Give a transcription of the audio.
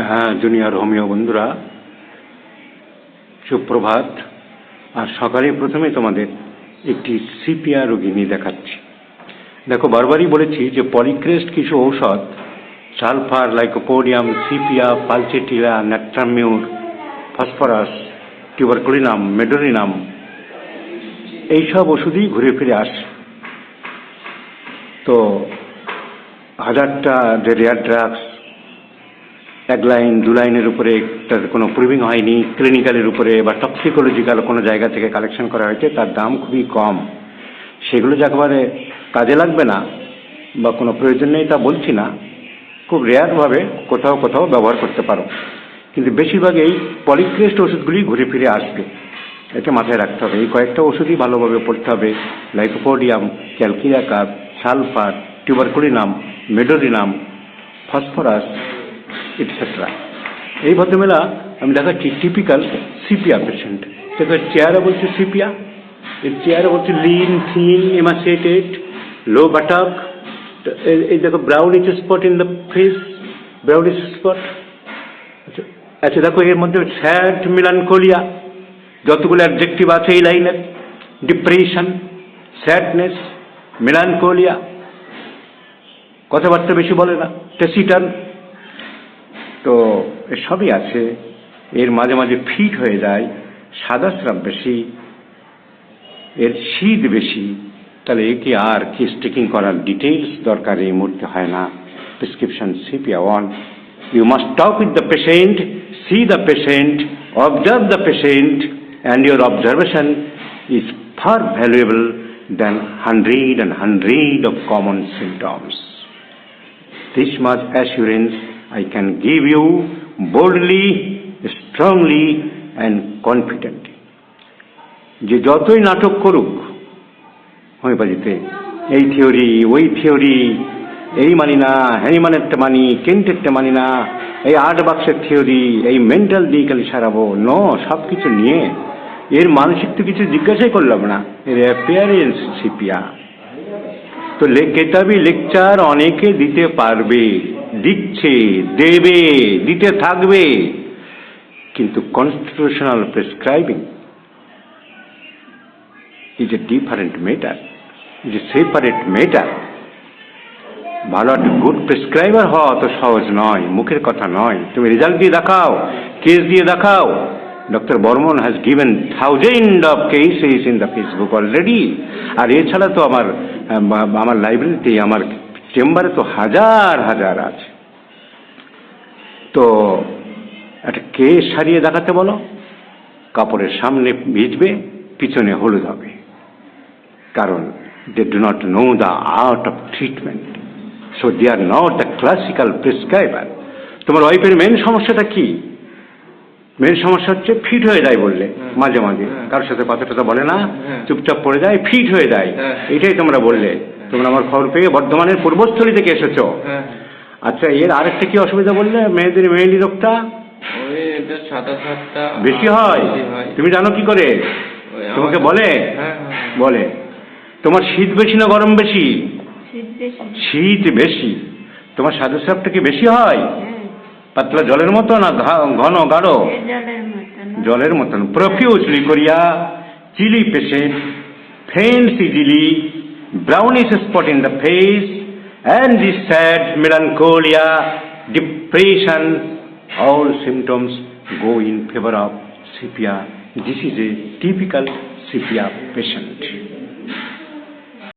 হ্যাঁ, junior homeo বন্ধুরা, সুপ্রভাত। আর সকালে প্রথমে তোমাদের একটি সিপিয়া রোগিনী দেখাচ্ছি। দেখো, বারবারই বলেছি যে পলিক্রেস্ট কিছু ঔষধ, sulphur, lycopodium, sepia, পালচেটিলা, ন্যাট্রামিউর, phosphorus, tuberculinum, medorrhinum, এইসব ওষুধই ঘুরে ফিরে আসে। তো হাজারটা যে রেয়ার ড্রাগস এক লাইন দু লাইনের উপরে তার কোনো প্রুভিং হয়নি, ক্লিনিক্যালের উপরে বা টক্সিকোলজিক্যাল কোনো জায়গা থেকে কালেকশন করা হয়েছে, তার দাম খুবই কম। সেগুলো যে একেবারে কাজে লাগবে না বা কোনো প্রয়োজন নেই তা বলছি না, খুব রেয়ারভাবে কোথাও কোথাও ব্যবহার করতে পারো, কিন্তু বেশিরভাগ এই পলিক্রেস্ট ওষুধগুলি ঘুরে ফিরে আসবে। এটা মাথায় রাখতে হবে। এই কয়েকটা ওষুধই ভালোভাবে পড়তে হবে: লাইকোপোডিয়াম, ক্যালকিয়াকাপ, sulphur, tuberculinum, medorrhinum, phosphorus, etcetera. এই ভদ্রমেলা আমি দেখাচ্ছি টিপিক্যাল সিপিয়া পেশেন্ট। দেখো, চেয়ারে বলছে সিপিয়া, এর চেয়ারে বলছে লিন, থিন, এমাসিয়েটেড, লো বাটাক। এই দেখো, brownish spot in the face, brownish spot. আচ্ছা দেখো, এর মধ্যে স্যাড, মিলানকোলিয়া, যতগুলো অ্যাডজেক্টিভ আছে এই লাইনের, ডিপ্রেশন, স্যাডনেস, মিলানকোলিয়া, কথাবার্তা বেশি বলে না, টেসিটান, তো এসবই আছে। এর মাঝে মাঝে ফিট হয়ে যায়, সাদা স্রাব বেশি, এর শীত বেশি। তাহলে একে আর কি স্টিকিং করার ডিটেলস দরকার এই মুহূর্তে হয় না। Prescription sepia 1, you must talk with the patient, see the patient, observe the patient, and your observation is far valuable than hundred of common symptoms. This much assurance I can give you boldly, strongly and confidently. যে যতই নাটক করুক হোমিওপ্যাথিতে, এই theory ওই theory, এই মানি না, হ্যানিমানেরটা মানি, কেন্টেরটা মানি না, এই 8 বাক্সের থিওরি, এই মেন্টাল দিয়ে খালি সারাবো, সব কিছু নিয়ে এর মানসিক তো কিছু জিজ্ঞাসাই করলাম না, এর অ্যাপিয়ারেন্স সিপিয়া। তো কেতাবি লেকচার অনেকে দিতে পারবে, দিচ্ছে, দেবে, দিতে থাকবে, কিন্তু constitutional prescribing is a different matter, is a separate matter. ভালো একটা গুড প্রেসক্রাইবার হওয়া অত সহজ নয়, মুখের কথা নয়। তুমি রেজাল্ট দিয়ে দেখাও, কেস দিয়ে দেখাও। Doctor Barman has given thousand of cases in the Facebook already. আর এছাড়া তো আমার লাইব্রেরিতে, আমার চেম্বারে তো হাজার হাজার আছে। তো একটা কেস সারিয়ে দেখাতে বলো, কাপড়ের সামনে ভিজবে, পিছনে হলুদ হবে, কারণ they do not know the art of treatment, so they are not the classical prescriber. তোমার ওয়াইফের মেন সমস্যাটা কি? মেন সমস্যা হচ্ছে ফিট হয়ে যায় বললে, মাঝে মাঝে কারোর সাথে কথা টথা বলে না, চুপচাপ পড়ে যায়, ফিট হয়ে যায়, এটাই তোমরা বললে। তোমরা আমার খবর পেয়ে বর্ধমানের পূর্বস্থলী থেকে এসেছো। আচ্ছা, এর আরেকটা কি অসুবিধা বললে? মেয়েদের মেহেলি রোগটা বেশি হয়। তুমি জানো কি করে? তোমাকে বলে? বলে। তোমার শীত বেশি না গরম বেশি? শীত বেশি। তোমার সাদা স্রাবটা কি বেশি হয়? পাতলা জলের মতো না ঘন গাঢ়? জলের মতন। প্রফিউজলি করিয়া, chilli patient, fence easily, brownish spot in the face, and the sad melancholia, depression, all symptoms go in favor of sepia. This is a typical sepia patient.